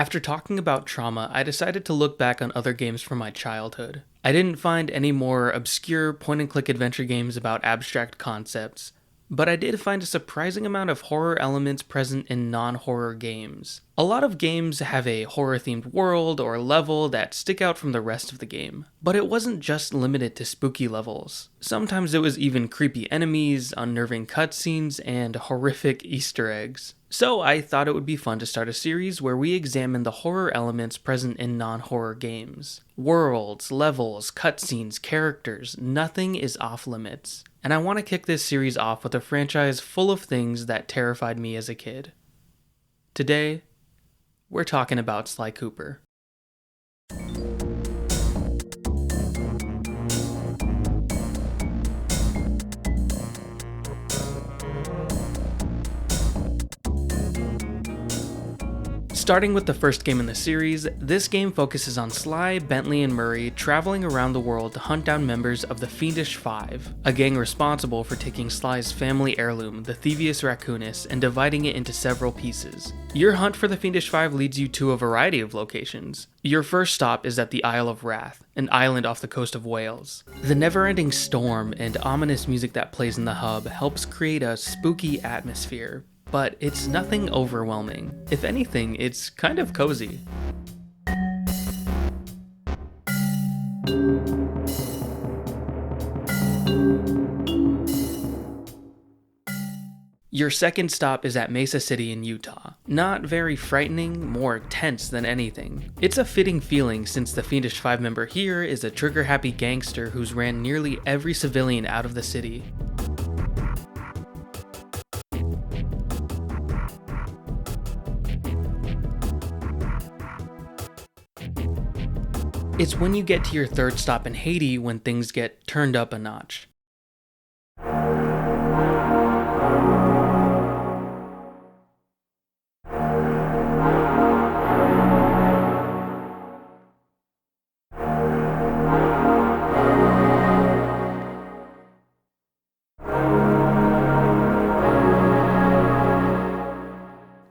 After talking about trauma, I decided to look back on other games from my childhood. I didn't find any more obscure point-and-click adventure games about abstract concepts, but I did find a surprising amount of horror elements present in non-horror games. A lot of games have a horror-themed world or level that stick out from the rest of the game, but it wasn't just limited to spooky levels. Sometimes it was even creepy enemies, unnerving cutscenes, and horrific Easter eggs. So I thought it would be fun to start a series where we examine the horror elements present in non-horror games. Worlds, levels, cutscenes, characters, nothing is off limits. And I want to kick this series off with a franchise full of things that terrified me as a kid. Today, we're talking about Sly Cooper. Starting with the first game in the series, this game focuses on Sly, Bentley, and Murray traveling around the world to hunt down members of the Fiendish Five, a gang responsible for taking Sly's family heirloom, the Thievius Racoonus, and dividing it into several pieces. Your hunt for the Fiendish Five leads you to a variety of locations. Your first stop is at the Isle of Wrath, an island off the coast of Wales. The never-ending storm and ominous music that plays in the hub helps create a spooky atmosphere, but it's nothing overwhelming. If anything, it's kind of cozy. Your second stop is at Mesa City in Utah. Not very frightening, more tense than anything. It's a fitting feeling since the Fiendish Five member here is a trigger-happy gangster who's ran nearly every civilian out of the city. It's when you get to your third stop in Haiti when things get turned up a notch.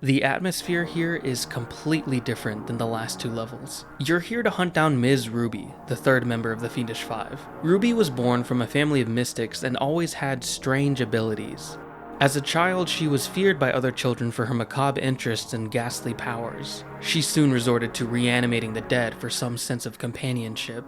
The atmosphere here is completely different than the last two levels. You're here to hunt down Ms. Ruby, the third member of the Fiendish Five. Ruby was born from a family of mystics and always had strange abilities. As a child, she was feared by other children for her macabre interests and ghastly powers. She soon resorted to reanimating the dead for some sense of companionship.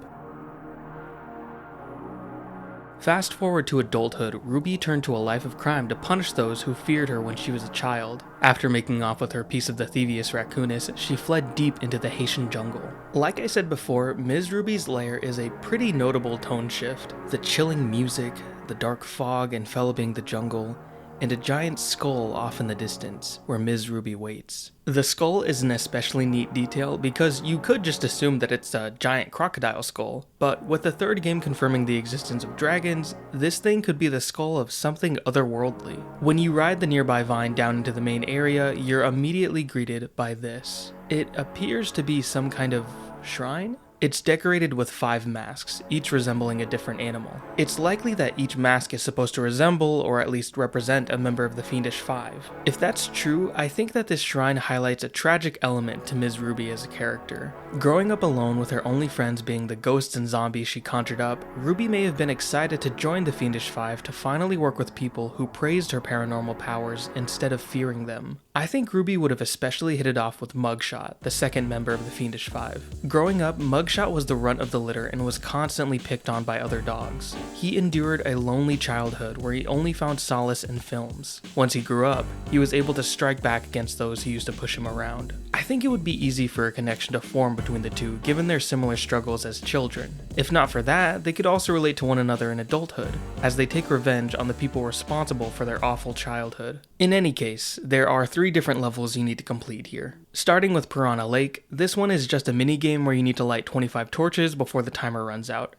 Fast forward to adulthood, Ruby turned to a life of crime to punish those who feared her when she was a child. After making off with her piece of the Thievius Racoonus, she fled deep into the Haitian jungle. Like I said before, Ms. Ruby's lair is a pretty notable tone shift. The chilling music, the dark fog enveloping the jungle, and a giant skull off in the distance, where Ms. Ruby waits. The skull is an especially neat detail because you could just assume that it's a giant crocodile skull, but with the third game confirming the existence of dragons, this thing could be the skull of something otherworldly. When you ride the nearby vine down into the main area, you're immediately greeted by this. It appears to be some kind of shrine? It's decorated with 5 masks, each resembling a different animal. It's likely that each mask is supposed to resemble, or at least represent, a member of the Fiendish Five. If that's true, I think that this shrine highlights a tragic element to Ms. Ruby as a character. Growing up alone with her only friends being the ghosts and zombies she conjured up, Ruby may have been excited to join the Fiendish Five to finally work with people who praised her paranormal powers instead of fearing them. I think Ruby would have especially hit it off with Mugshot, the second member of the Fiendish Five. Growing up, Mugshot was the runt of the litter and was constantly picked on by other dogs. He endured a lonely childhood where he only found solace in films. Once he grew up, he was able to strike back against those who used to push him around. I think it would be easy for a connection to form between the two given their similar struggles as children. If not for that, they could also relate to one another in adulthood, as they take revenge on the people responsible for their awful childhood. In any case, there are 3 different levels you need to complete here. Starting with Piranha Lake, this one is just a minigame where you need to light 25 torches before the timer runs out.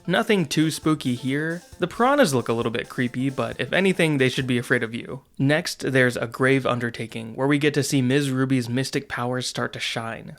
Nothing too spooky here. The piranhas look a little bit creepy, but if anything, they should be afraid of you. Next, there's a grave undertaking, where we get to see Ms. Ruby's mystic powers start to shine.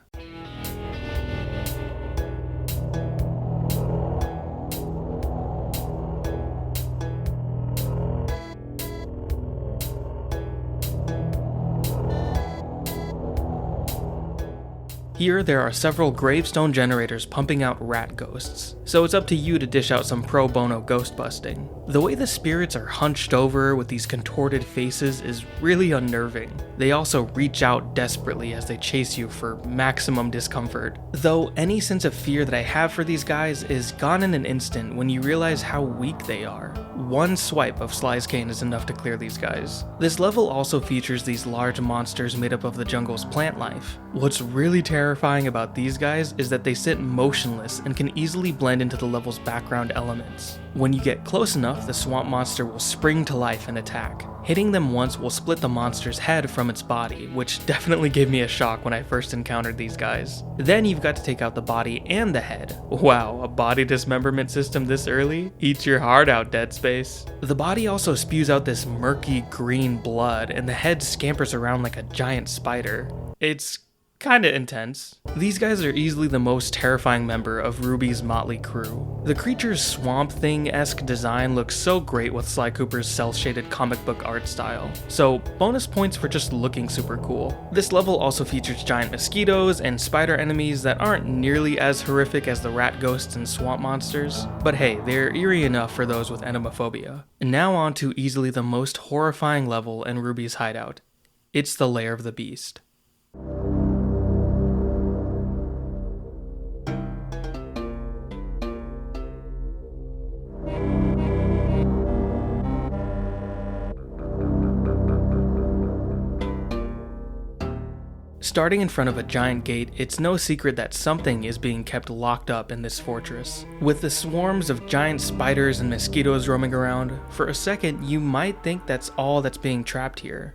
Here, there are several gravestone generators pumping out rat ghosts, so it's up to you to dish out some pro bono ghost busting. The way the spirits are hunched over with these contorted faces is really unnerving. They also reach out desperately as they chase you for maximum discomfort. Though any sense of fear that I have for these guys is gone in an instant when you realize how weak they are. One swipe of Sly's cane is enough to clear these guys. This level also features these large monsters made up of the jungle's plant life. What's really terrifying about these guys is that they sit motionless and can easily blend into the level's background elements. When you get close enough, the swamp monster will spring to life and attack. Hitting them once will split the monster's head from its body, which definitely gave me a shock when I first encountered these guys. Then you've got to take out the body and the head. Wow, a body dismemberment system this early? Eat your heart out, Dead Space. The body also spews out this murky green blood, and the head scampers around like a giant spider. It's kinda intense. These guys are easily the most terrifying member of Ruby's motley crew. The creature's Swamp Thing-esque design looks so great with Sly Cooper's cel-shaded comic book art style, so bonus points for just looking super cool. This level also features giant mosquitoes and spider enemies that aren't nearly as horrific as the rat ghosts and swamp monsters, but hey, they're eerie enough for those with entomophobia. Now on to easily the most horrifying level in Ruby's hideout. It's the Lair of the Beast. Starting in front of a giant gate, it's no secret that something is being kept locked up in this fortress. With the swarms of giant spiders and mosquitoes roaming around, for a second you might think that's all that's being trapped here.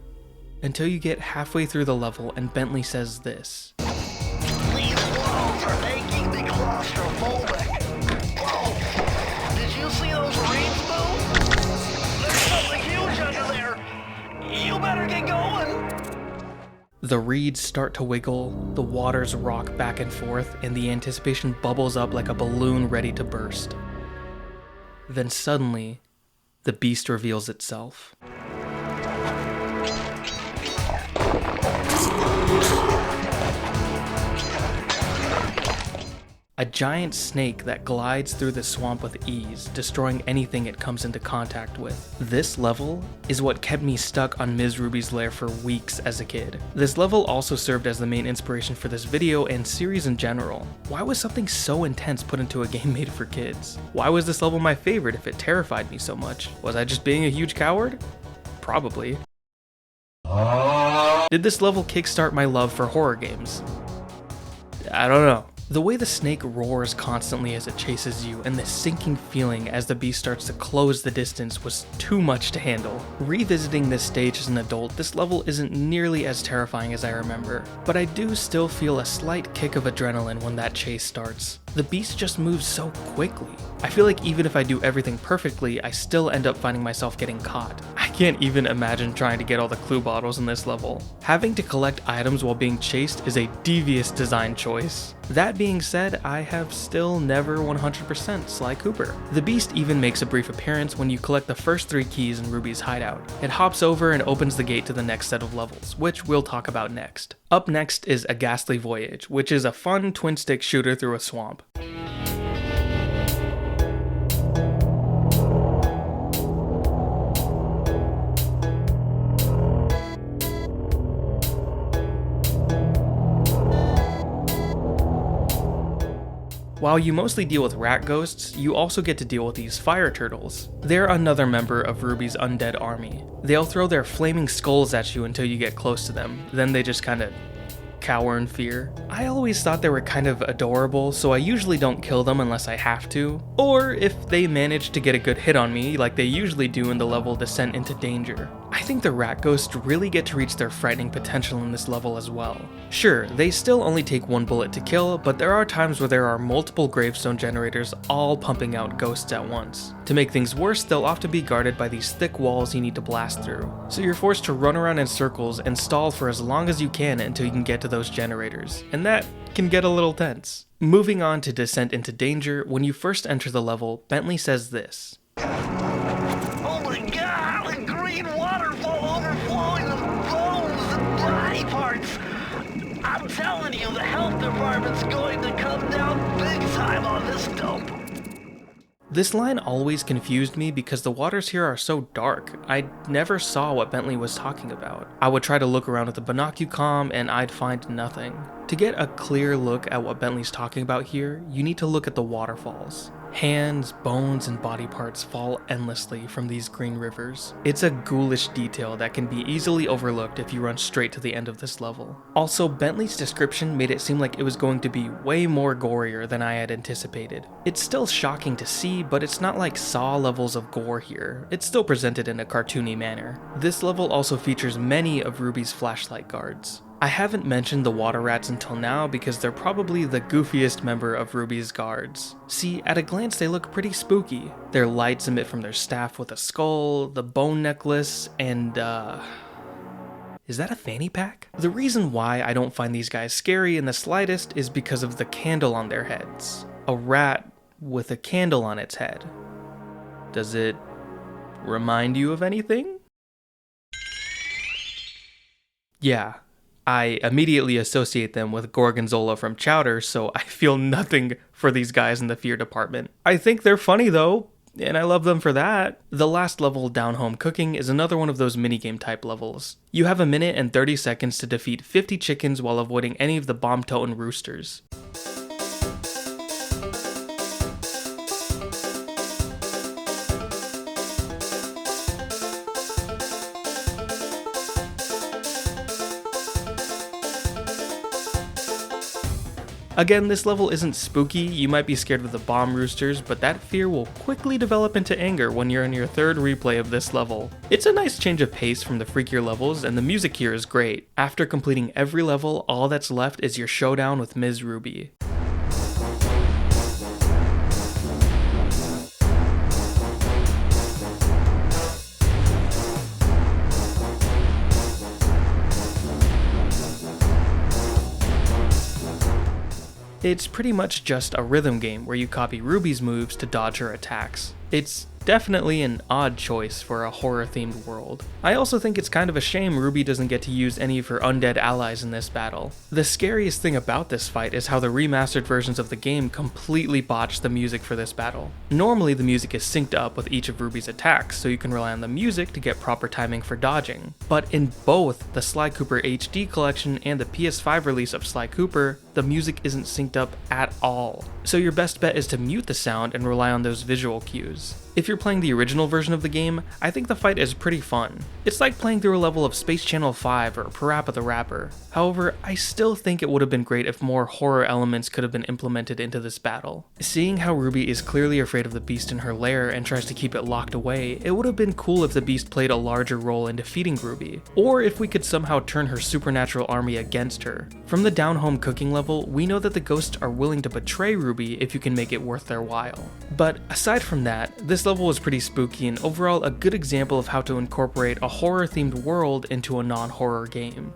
Until you get halfway through the level and Bentley says this. These walls are making me claustrophobic. Whoa! Did you see those reeds move? There's something huge under there. You better get going. The reeds start to wiggle, the waters rock back and forth, and the anticipation bubbles up like a balloon ready to burst. Then suddenly, the beast reveals itself. A giant snake that glides through the swamp with ease, destroying anything it comes into contact with. This level is what kept me stuck on Ms. Ruby's lair for weeks as a kid. This level also served as the main inspiration for this video and series in general. Why was something so intense put into a game made for kids? Why was this level my favorite if it terrified me so much? Was I just being a huge coward? Probably. Did this level kickstart my love for horror games? I don't know. The way the snake roars constantly as it chases you, and the sinking feeling as the beast starts to close the distance was too much to handle. Revisiting this stage as an adult, this level isn't nearly as terrifying as I remember, but I do still feel a slight kick of adrenaline when that chase starts. The beast just moves so quickly. I feel like even if I do everything perfectly, I still end up finding myself getting caught. I can't even imagine trying to get all the clue bottles in this level. Having to collect items while being chased is a devious design choice. That being said, I have still never 100% Sly Cooper. The beast even makes a brief appearance when you collect the first 3 keys in Ruby's hideout. It hops over and opens the gate to the next set of levels, which we'll talk about next. Up next is A Ghastly Voyage, which is a fun twin-stick shooter through a swamp. While you mostly deal with rat ghosts, you also get to deal with these fire turtles. They're another member of Ruby's undead army. They'll throw their flaming skulls at you until you get close to them, then they just kinda cower in fear. I always thought they were kind of adorable, so I usually don't kill them unless I have to, or if they manage to get a good hit on me like they usually do in the level Descent into Danger. I think the rat ghosts really get to reach their frightening potential in this level as well. Sure, they still only take 1 bullet to kill, but there are times where there are multiple gravestone generators all pumping out ghosts at once. To make things worse, they'll often be guarded by these thick walls you need to blast through, so you're forced to run around in circles and stall for as long as you can until you can get to those generators, and that can get a little tense. Moving on to Descent into Danger, when you first enter the level, Bentley says this. Oh my god, the green waterfall overflowing with bones and body parts. telling you, the health department's going to come down big time on this dope. This line always confused me because the waters here are so dark. I never saw what Bentley was talking about. I would try to look around with the binocular and I'd find nothing. To get a clear look at what Bentley's talking about here, you need to look at the waterfalls. Hands, bones, and body parts fall endlessly from these green rivers. It's a ghoulish detail that can be easily overlooked if you run straight to the end of this level. Also, Bentley's description made it seem like it was going to be way more gorier than I had anticipated. It's still shocking to see, but it's not like Saw levels of gore here. It's still presented in a cartoony manner. This level also features many of Ruby's flashlight guards. I haven't mentioned the water rats until now because they're probably the goofiest member of Ruby's guards. See, at a glance they look pretty spooky. Their lights emit from their staff with a skull, the bone necklace, and is that a fanny pack? The reason why I don't find these guys scary in the slightest is because of the candle on their heads. A rat with a candle on its head. Does it remind you of anything? Yeah. I immediately associate them with Gorgonzola from Chowder, so I feel nothing for these guys in the fear department. I think they're funny though, and I love them for that. The last level, Down Home Cooking, is another one of those minigame type levels. You have 1 minute and 30 seconds to defeat 50 chickens while avoiding any of the bomb-toting roosters. Again, this level isn't spooky, you might be scared of the bomb roosters, but that fear will quickly develop into anger when you're in your 3rd replay of this level. It's a nice change of pace from the freakier levels, and the music here is great. After completing every level, all that's left is your showdown with Ms. Ruby. It's pretty much just a rhythm game where you copy Ruby's moves to dodge her attacks. It's definitely an odd choice for a horror-themed world. I also think it's kind of a shame Ruby doesn't get to use any of her undead allies in this battle. The scariest thing about this fight is how the remastered versions of the game completely botched the music for this battle. Normally the music is synced up with each of Ruby's attacks, so you can rely on the music to get proper timing for dodging. But in both the Sly Cooper HD collection and the PS5 release of Sly Cooper, the music isn't synced up at all. So your best bet is to mute the sound and rely on those visual cues. If you're playing the original version of the game, I think the fight is pretty fun. It's like playing through a level of Space Channel 5 or Parappa the Rapper. However, I still think it would have been great if more horror elements could have been implemented into this battle. Seeing how Ruby is clearly afraid of the beast in her lair and tries to keep it locked away, it would have been cool if the beast played a larger role in defeating Ruby, or if we could somehow turn her supernatural army against her. From the Down Home Cooking level, we know that the ghosts are willing to betray Ruby if you can make it worth their while. But aside from that, this level was pretty spooky and overall a good example of how to incorporate a horror-themed world into a non-horror game.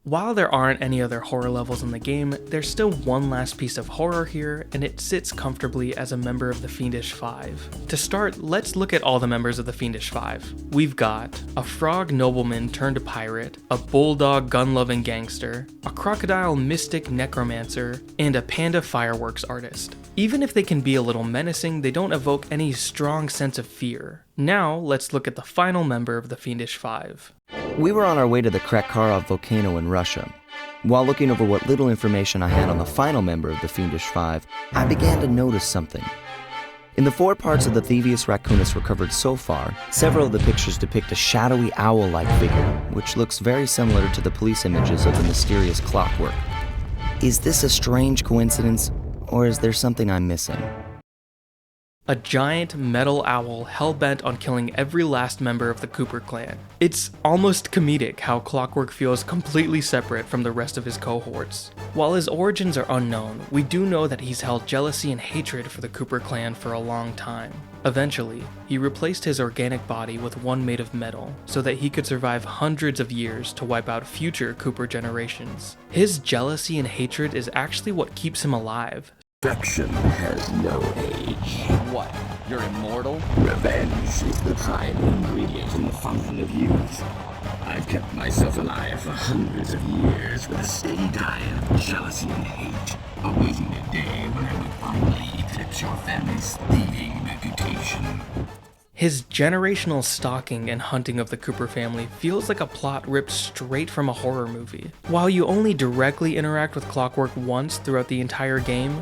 While there aren't any other horror levels in the game, there's still one last piece of horror here, and it sits comfortably as a member of the Fiendish Five. To start, let's look at all the members of the Fiendish Five. We've got a frog nobleman turned pirate, a bulldog gun-loving gangster, a crocodile mystic necromancer, and a panda fireworks artist. Even if they can be a little menacing, they don't evoke any strong sense of fear. Now, let's look at the final member of the Fiendish Five. We were on our way to the Krakarov volcano in Russia. While looking over what little information I had on the final member of the Fiendish Five, I began to notice something. In the 4 parts of the Thievius Racoonus recovered so far, several of the pictures depict a shadowy owl-like figure, which looks very similar to the police images of the mysterious Clockwork. Is this a strange coincidence, or is there something I'm missing? A giant metal owl hell-bent on killing every last member of the Cooper clan. It's almost comedic how Clockwork feels completely separate from the rest of his cohorts. While his origins are unknown, we do know that he's held jealousy and hatred for the Cooper clan for a long time. Eventually, he replaced his organic body with one made of metal, so that he could survive hundreds of years to wipe out future Cooper generations. His jealousy and hatred is actually what keeps him alive. Destruction has no age. What? You're immortal? Revenge is the prime ingredient in the fountain of youth. I've kept myself alive for hundreds of years with a steady diet of jealousy and hate, awaiting the day when I would finally eclipse your family's thieving reputation. His generational stalking and hunting of the Cooper family feels like a plot ripped straight from a horror movie. While you only directly interact with Clockwork once throughout the entire game,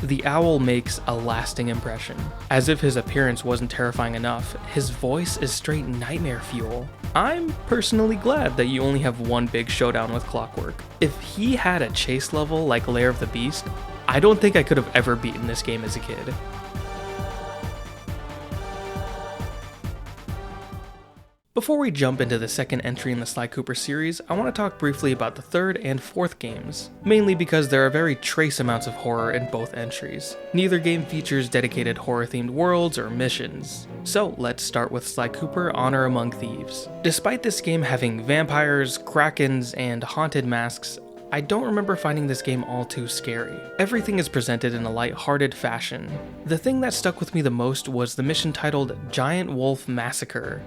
the owl makes a lasting impression. As if his appearance wasn't terrifying enough, his voice is straight nightmare fuel. I'm personally glad that you only have one big showdown with Clockwork. If he had a chase level like Lair of the Beast, I don't think I could have ever beaten this game as a kid. Before we jump into the second entry in the Sly Cooper series, I want to talk briefly about the third and fourth games, mainly because there are very trace amounts of horror in both entries. Neither game features dedicated horror-themed worlds or missions. So let's start with Sly Cooper: Honor Among Thieves. Despite this game having vampires, krakens, and haunted masks, I don't remember finding this game all too scary. Everything is presented in a light-hearted fashion. The thing that stuck with me the most was the mission titled Giant Wolf Massacre.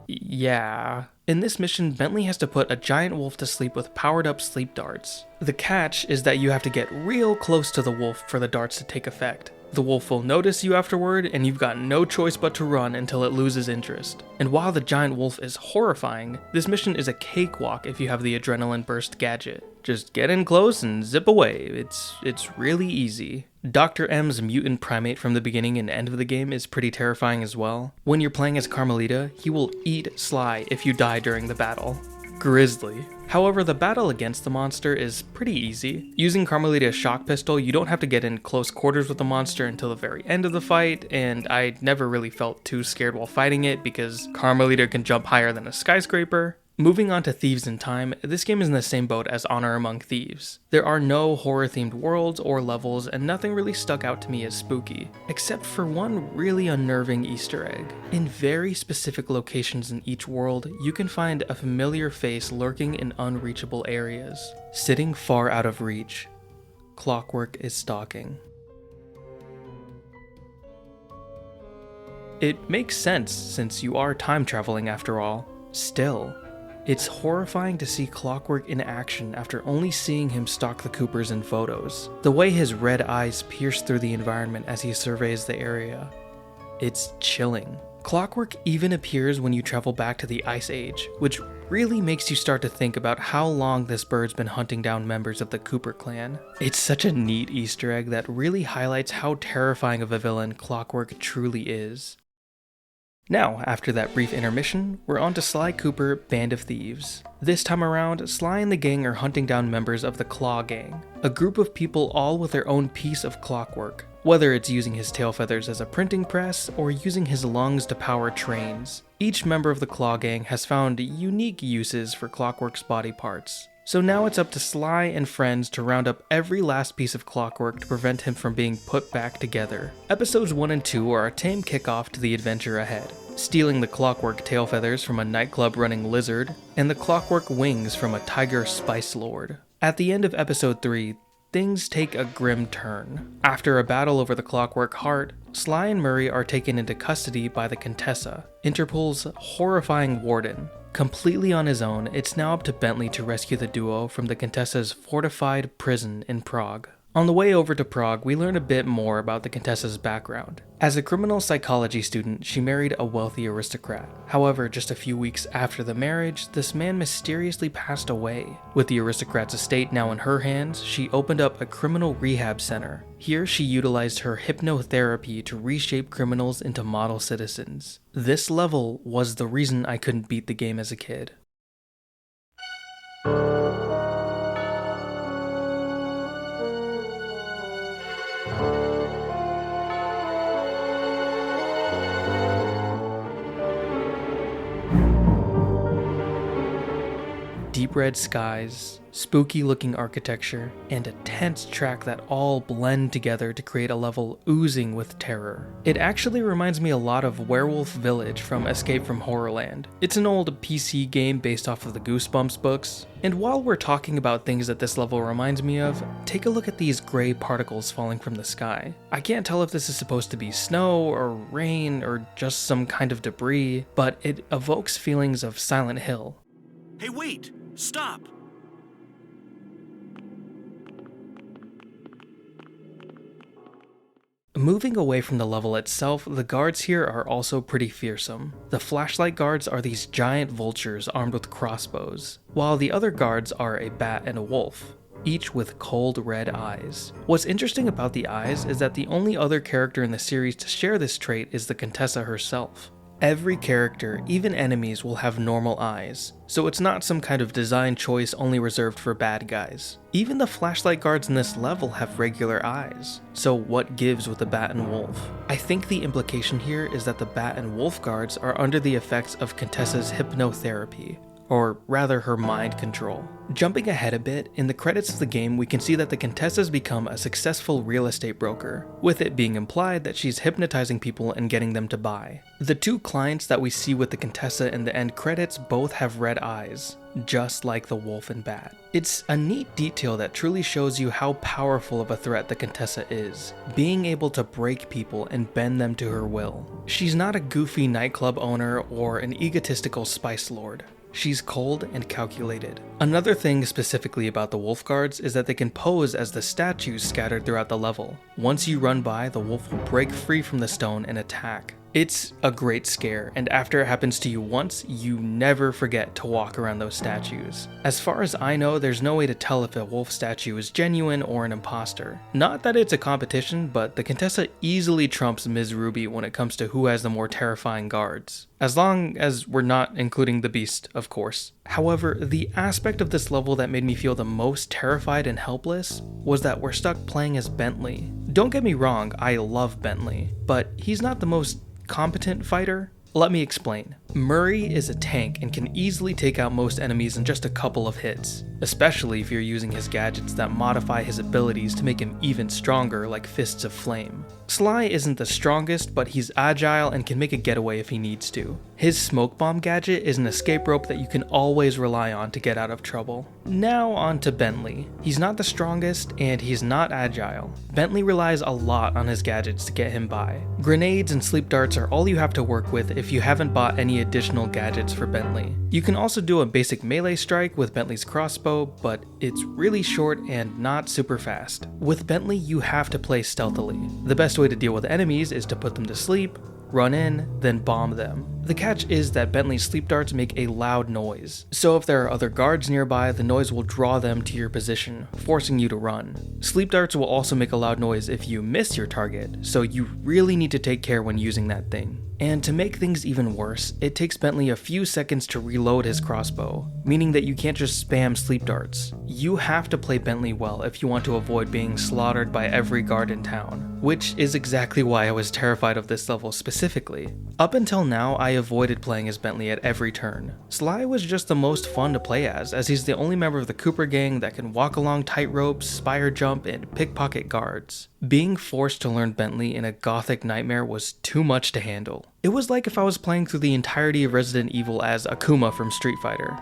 Yeah. In this mission, Bentley has to put a giant wolf to sleep with powered-up sleep darts. The catch is that you have to get real close to the wolf for the darts to take effect. The wolf will notice you afterward, and you've got no choice but to run until it loses interest. And while the giant wolf is horrifying, this mission is a cakewalk if you have the adrenaline burst gadget. Just get in close and zip away. It's really easy. Dr. M's mutant primate from the beginning and end of the game is pretty terrifying as well. When you're playing as Carmelita, he will eat Sly if you die during the battle. Grisly. However, the battle against the monster is pretty easy. Using Carmelita's shock pistol, you don't have to get in close quarters with the monster until the very end of the fight, and I never really felt too scared while fighting it because Carmelita can jump higher than a skyscraper. Moving on to Thieves in Time, this game is in the same boat as Honor Among Thieves. There are no horror-themed worlds or levels, and nothing really stuck out to me as spooky, except for one really unnerving Easter egg. In very specific locations in each world, you can find a familiar face lurking in unreachable areas. Sitting far out of reach, Clockwork is stalking. It makes sense since you are time traveling after all. Still, it's horrifying to see Clockwork in action after only seeing him stalk the Coopers in photos. The way his red eyes pierce through the environment as he surveys the area. It's chilling. Clockwork even appears when you travel back to the Ice Age, which really makes you start to think about how long this bird's been hunting down members of the Cooper clan. It's such a neat Easter egg that really highlights how terrifying of a villain Clockwork truly is. Now, after that brief intermission, we're on to Sly Cooper: Band of Thieves. This time around, Sly and the gang are hunting down members of the Claw Gang, a group of people all with their own piece of clockwork, whether it's using his tail feathers as a printing press or using his lungs to power trains. Each member of the Claw Gang has found unique uses for Clockwork's body parts. So now it's up to Sly and friends to round up every last piece of clockwork to prevent him from being put back together. Episodes 1 and 2 are a tame kickoff to the adventure ahead, stealing the clockwork tail feathers from a nightclub running lizard, and the clockwork wings from a tiger spice lord. At the end of episode 3, things take a grim turn. After a battle over the clockwork heart, Sly and Murray are taken into custody by the Contessa, Interpol's horrifying warden. Completely on his own, it's now up to Bentley to rescue the duo from the Contessa's fortified prison in Prague. On the way over to Prague, we learn a bit more about the Contessa's background. As a criminal psychology student, she married a wealthy aristocrat. However, just a few weeks after the marriage, this man mysteriously passed away. With the aristocrat's estate now in her hands, she opened up a criminal rehab center. Here, she utilized her hypnotherapy to reshape criminals into model citizens. This level was the reason I couldn't beat the game as a kid. Deep red skies, spooky looking architecture, and a tense track that all blend together to create a level oozing with terror. It actually reminds me a lot of Werewolf Village from Escape from Horrorland. It's an old PC game based off of the Goosebumps books. And while we're talking about things that this level reminds me of, take a look at these gray particles falling from the sky. I can't tell if this is supposed to be snow or rain or just some kind of debris, but it evokes feelings of Silent Hill. Hey, wait! Stop! Moving away from the level itself, the guards here are also pretty fearsome. The flashlight guards are these giant vultures armed with crossbows, while the other guards are a bat and a wolf, each with cold red eyes. What's interesting about the eyes is that the only other character in the series to share this trait is the Contessa herself. Every character, even enemies, will have normal eyes, so it's not some kind of design choice only reserved for bad guys. Even the flashlight guards in this level have regular eyes, so what gives with the bat and wolf? I think the implication here is that the bat and wolf guards are under the effects of Contessa's hypnotherapy, or rather her mind control. Jumping ahead a bit, in the credits of the game we can see that the Contessa's become a successful real estate broker, with it being implied that she's hypnotizing people and getting them to buy. The two clients that we see with the Contessa in the end credits both have red eyes, just like the wolf and bat. It's a neat detail that truly shows you how powerful of a threat the Contessa is, being able to break people and bend them to her will. She's not a goofy nightclub owner or an egotistical spice lord. She's cold and calculated. Another thing specifically about the wolf guards is that they can pose as the statues scattered throughout the level. Once you run by, the wolf will break free from the stone and attack. It's a great scare, and after it happens to you once, you never forget to walk around those statues. As far as I know, there's no way to tell if a wolf statue is genuine or an imposter. Not that it's a competition, but the Contessa easily trumps Ms. Ruby when it comes to who has the more terrifying guards. As long as we're not including the beast, of course. However, the aspect of this level that made me feel the most terrified and helpless was that we're stuck playing as Bentley. Don't get me wrong, I love Bentley, but he's not the most competent fighter. Let me explain. Murray is a tank and can easily take out most enemies in just a couple of hits, especially if you're using his gadgets that modify his abilities to make him even stronger, like Fists of Flame. Sly isn't the strongest, but he's agile and can make a getaway if he needs to. His smoke bomb gadget is an escape rope that you can always rely on to get out of trouble. Now on to Bentley. He's not the strongest and he's not agile. Bentley relies a lot on his gadgets to get him by. Grenades and sleep darts are all you have to work with if you haven't bought any additional gadgets for Bentley. You can also do a basic melee strike with Bentley's crossbow, but it's really short and not super fast. With Bentley, you have to play stealthily. The best way to deal with enemies is to put them to sleep, run in, then bomb them. The catch is that Bentley's sleep darts make a loud noise, so if there are other guards nearby, the noise will draw them to your position, forcing you to run. Sleep darts will also make a loud noise if you miss your target, so you really need to take care when using that thing. And to make things even worse, it takes Bentley a few seconds to reload his crossbow, meaning that you can't just spam sleep darts. You have to play Bentley well if you want to avoid being slaughtered by every guard in town, which is exactly why I was terrified of this level specifically. Up until now, I avoided playing as Bentley at every turn. Sly was just the most fun to play as he's the only member of the Cooper gang that can walk along tightropes, spire jump, and pickpocket guards. Being forced to learn Bentley in a gothic nightmare was too much to handle. It was like if I was playing through the entirety of Resident Evil as Akuma from Street Fighter.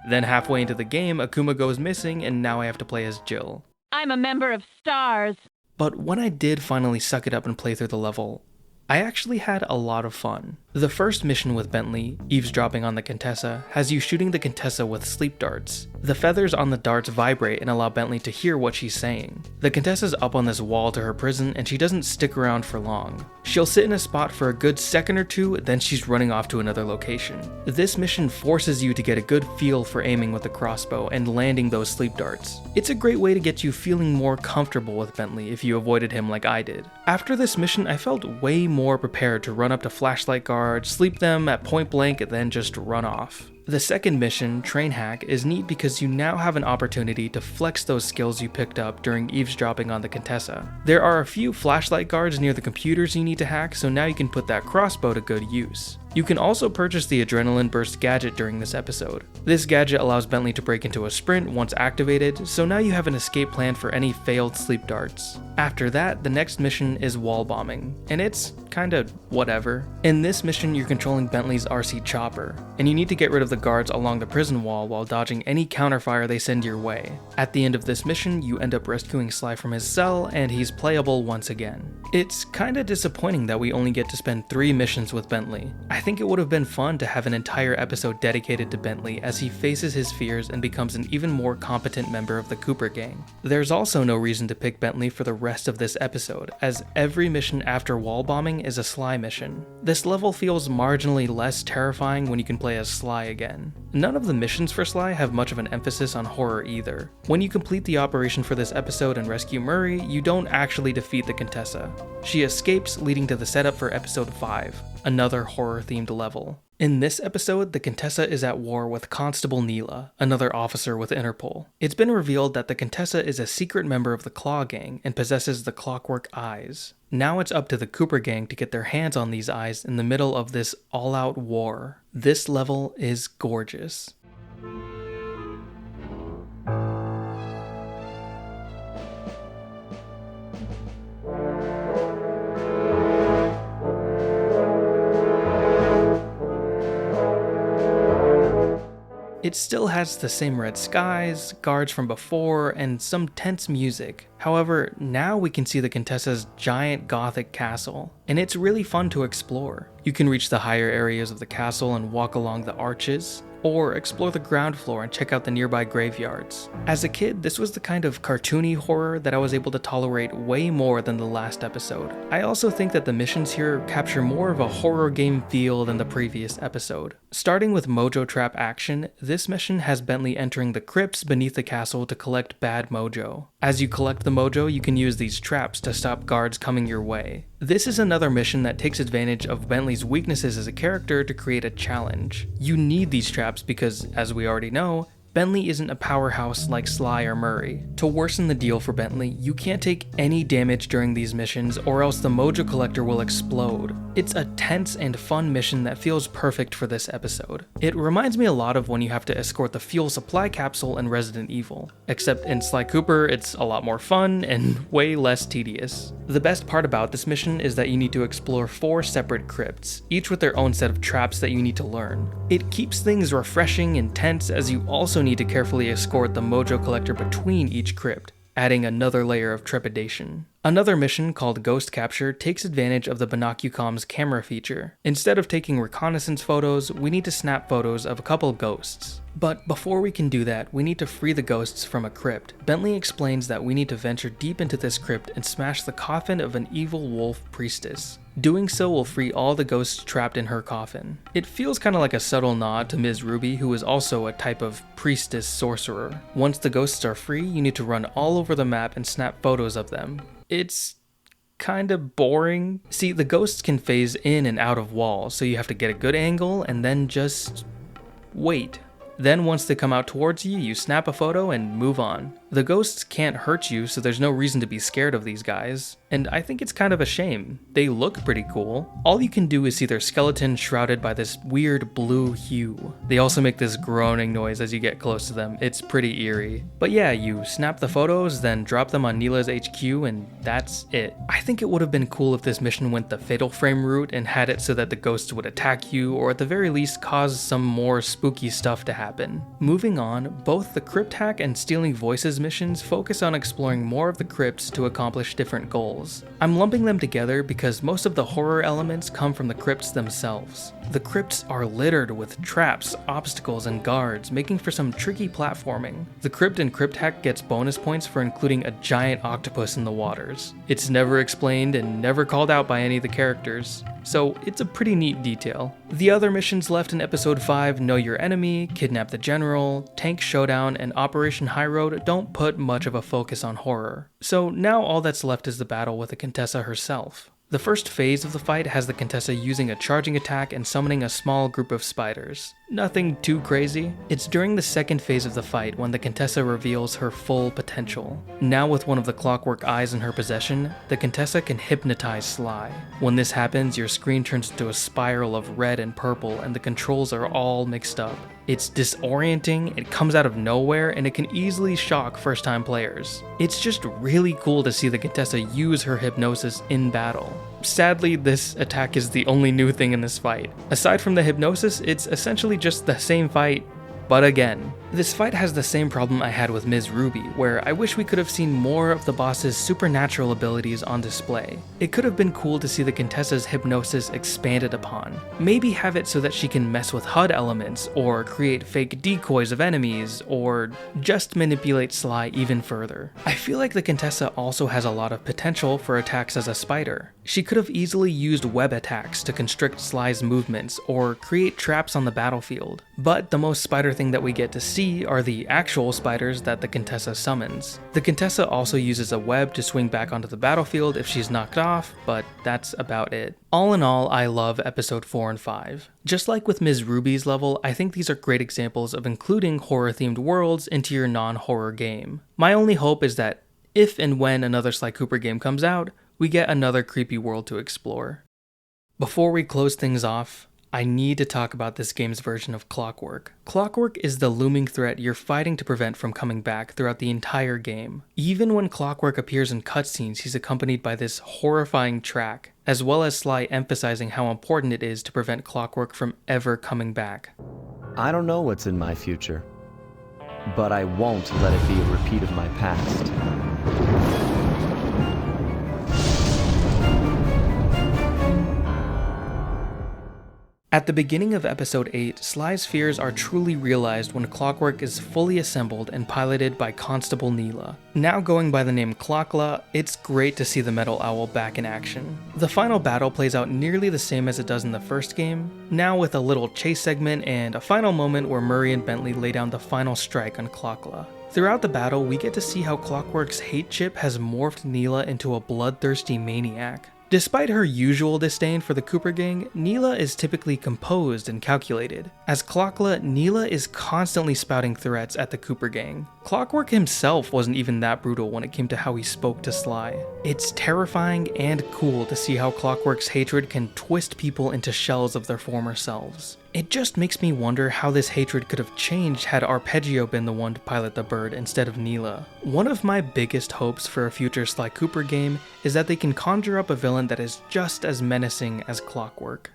Then halfway into the game, Akuma goes missing and now I have to play as Jill. I'm a member of STARS. But when I did finally suck it up and play through the level, I actually had a lot of fun. The first mission with Bentley, eavesdropping on the Contessa, has you shooting the Contessa with sleep darts. The feathers on the darts vibrate and allow Bentley to hear what she's saying. The Contessa's up on this wall to her prison and she doesn't stick around for long. She'll sit in a spot for a good second or two, then she's running off to another location. This mission forces you to get a good feel for aiming with the crossbow and landing those sleep darts. It's a great way to get you feeling more comfortable with Bentley if you avoided him like I did. After this mission, I felt way more prepared to run up to flashlight guards, sleep them at point blank, and then just run off. The second mission, Train Hack, is neat because you now have an opportunity to flex those skills you picked up during eavesdropping on the Contessa. There are a few flashlight guards near the computers you need to hack, so now you can put that crossbow to good use. You can also purchase the Adrenaline Burst gadget during this episode. This gadget allows Bentley to break into a sprint once activated, so now you have an escape plan for any failed sleep darts. After that, the next mission is wall bombing, and it's kinda whatever. In this mission, you're controlling Bentley's RC chopper, and you need to get rid of the guards along the prison wall while dodging any counterfire they send your way. At the end of this mission, you end up rescuing Sly from his cell, and he's playable once again. It's kinda disappointing that we only get to spend 3 missions with Bentley. I think it would have been fun to have an entire episode dedicated to Bentley as he faces his fears and becomes an even more competent member of the Cooper gang. There's also no reason to pick Bentley for the rest of this episode, as every mission after wall bombing is a Sly mission. This level feels marginally less terrifying when you can play as Sly again. None of the missions for Sly have much of an emphasis on horror either. When you complete the operation for this episode and rescue Murray, you don't actually defeat the Contessa. She escapes, leading to the setup for episode 5, another horror-themed level. In this episode, the Contessa is at war with Constable Neela, another officer with Interpol. It's been revealed that the Contessa is a secret member of the Claw Gang and possesses the clockwork eyes. Now it's up to the Cooper Gang to get their hands on these eyes in the middle of this all-out war. This level is gorgeous. It still has the same red skies, guards from before, and some tense music. However, now we can see the Contessa's giant gothic castle, and it's really fun to explore. You can reach the higher areas of the castle and walk along the arches, or explore the ground floor and check out the nearby graveyards. As a kid, this was the kind of cartoony horror that I was able to tolerate way more than the last episode. I also think that the missions here capture more of a horror game feel than the previous episode. Starting with Mojo Trap action, this mission has Bentley entering the crypts beneath the castle to collect bad mojo. As you collect the mojo, you can use these traps to stop guards coming your way. This is another mission that takes advantage of Bentley's weaknesses as a character to create a challenge. You need these traps because, as we already know, Bentley isn't a powerhouse like Sly or Murray. To worsen the deal for Bentley, you can't take any damage during these missions or else the Mojo Collector will explode. It's a tense and fun mission that feels perfect for this episode. It reminds me a lot of when you have to escort the fuel supply capsule in Resident Evil, except in Sly Cooper it's a lot more fun and way less tedious. The best part about this mission is that you need to explore 4 separate crypts, each with their own set of traps that you need to learn. It keeps things refreshing and tense as you also need to carefully escort the Mojo Collector between each crypt, adding another layer of trepidation. Another mission called Ghost Capture takes advantage of the Binocucom's camera feature. Instead of taking reconnaissance photos, we need to snap photos of a couple ghosts. But before we can do that, we need to free the ghosts from a crypt. Bentley explains that we need to venture deep into this crypt and smash the coffin of an evil wolf priestess. Doing so will free all the ghosts trapped in her coffin. It feels kind of like a subtle nod to Ms. Ruby, who is also a type of priestess sorcerer. Once the ghosts are free, you need to run all over the map and snap photos of them. It's kind of boring. See, the ghosts can phase in and out of walls, so you have to get a good angle and then just wait. Then once they come out towards you, you snap a photo and move on. The ghosts can't hurt you, so there's no reason to be scared of these guys. And I think it's kind of a shame. They look pretty cool. All you can do is see their skeleton shrouded by this weird blue hue. They also make this groaning noise as you get close to them. It's pretty eerie. But yeah, you snap the photos, then drop them on Neela's HQ, and that's it. I think it would have been cool if this mission went the Fatal Frame route and had it so that the ghosts would attack you, or at the very least cause some more spooky stuff to happen. Moving on, both the Crypt Hack and Stealing Voices missions focus on exploring more of the crypts to accomplish different goals. I'm lumping them together because most of the horror elements come from the crypts themselves. The crypts are littered with traps, obstacles, and guards, making for some tricky platforming. The Crypt and Crypt Hack gets bonus points for including a giant octopus in the waters. It's never explained and never called out by any of the characters, so it's a pretty neat detail. The other missions left in episode 5, Know Your Enemy, Kidnap the General, Tank Showdown, and Operation High Road don't put much of a focus on horror. So now all that's left is the battle with the Contessa herself. The first phase of the fight has the Contessa using a charging attack and summoning a small group of spiders. Nothing too crazy. It's during the second phase of the fight when the Contessa reveals her full potential. Now with one of the clockwork eyes in her possession, the Contessa can hypnotize Sly. When this happens, your screen turns into a spiral of red and purple and the controls are all mixed up. It's disorienting, it comes out of nowhere, and it can easily shock first-time players. It's just really cool to see the Contessa use her hypnosis in battle. Sadly, this attack is the only new thing in this fight. Aside from the hypnosis, it's essentially just the same fight But again, this fight has the same problem I had with Ms. Ruby, where I wish we could have seen more of the boss's supernatural abilities on display. It could have been cool to see the Contessa's hypnosis expanded upon. Maybe have it so that she can mess with HUD elements, or create fake decoys of enemies, or just manipulate Sly even further. I feel like the Contessa also has a lot of potential for attacks as a spider. She could have easily used web attacks to constrict Sly's movements, or create traps on the battlefield. But the most spider thing that we get to see are the actual spiders that the Contessa summons. The Contessa also uses a web to swing back onto the battlefield if she's knocked off, but that's about it. All in all, I love episode 4 and 5. Just like with Ms. Ruby's level, I think these are great examples of including horror-themed worlds into your non-horror game. My only hope is that if and when another Sly Cooper game comes out, we get another creepy world to explore. Before we close things off, I need to talk about this game's version of Clockwork. Clockwork is the looming threat you're fighting to prevent from coming back throughout the entire game. Even when Clockwork appears in cutscenes, he's accompanied by this horrifying track, as well as Sly emphasizing how important it is to prevent Clockwork from ever coming back. I don't know what's in my future, but I won't let it be a repeat of my past. At the beginning of episode 8, Sly's fears are truly realized when Clockwork is fully assembled and piloted by Constable Neela. Now going by the name Clockla, it's great to see the Metal Owl back in action. The final battle plays out nearly the same as it does in the first game, now with a little chase segment and a final moment where Murray and Bentley lay down the final strike on Clockla. Throughout the battle, we get to see how Clockwork's hate chip has morphed Neela into a bloodthirsty maniac. Despite her usual disdain for the Cooper gang, Neela is typically composed and calculated. As Clockla, Neela is constantly spouting threats at the Cooper gang. Clockwork himself wasn't even that brutal when it came to how he spoke to Sly. It's terrifying and cool to see how Clockwork's hatred can twist people into shells of their former selves. It just makes me wonder how this hatred could have changed had Arpeggio been the one to pilot the bird instead of Neela. One of my biggest hopes for a future Sly Cooper game is that they can conjure up a villain that is just as menacing as Clockwork.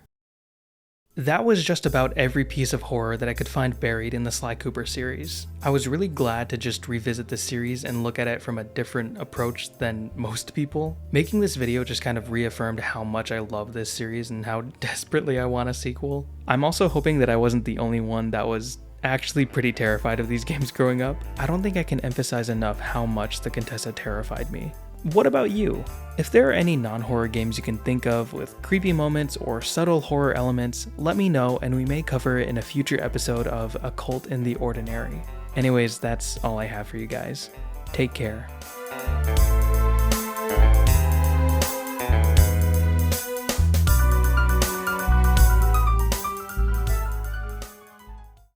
That was just about every piece of horror that I could find buried in the Sly Cooper series. I was really glad to just revisit the series and look at it from a different approach than most people. Making this video just kind of reaffirmed how much I love this series and how desperately I want a sequel. I'm also hoping that I wasn't the only one that was actually pretty terrified of these games growing up. I don't think I can emphasize enough how much the Contessa terrified me. What about you? If there are any non-horror games you can think of with creepy moments or subtle horror elements, let me know and we may cover it in a future episode of Occult in the Ordinary. Anyways, that's all I have for you guys. Take care.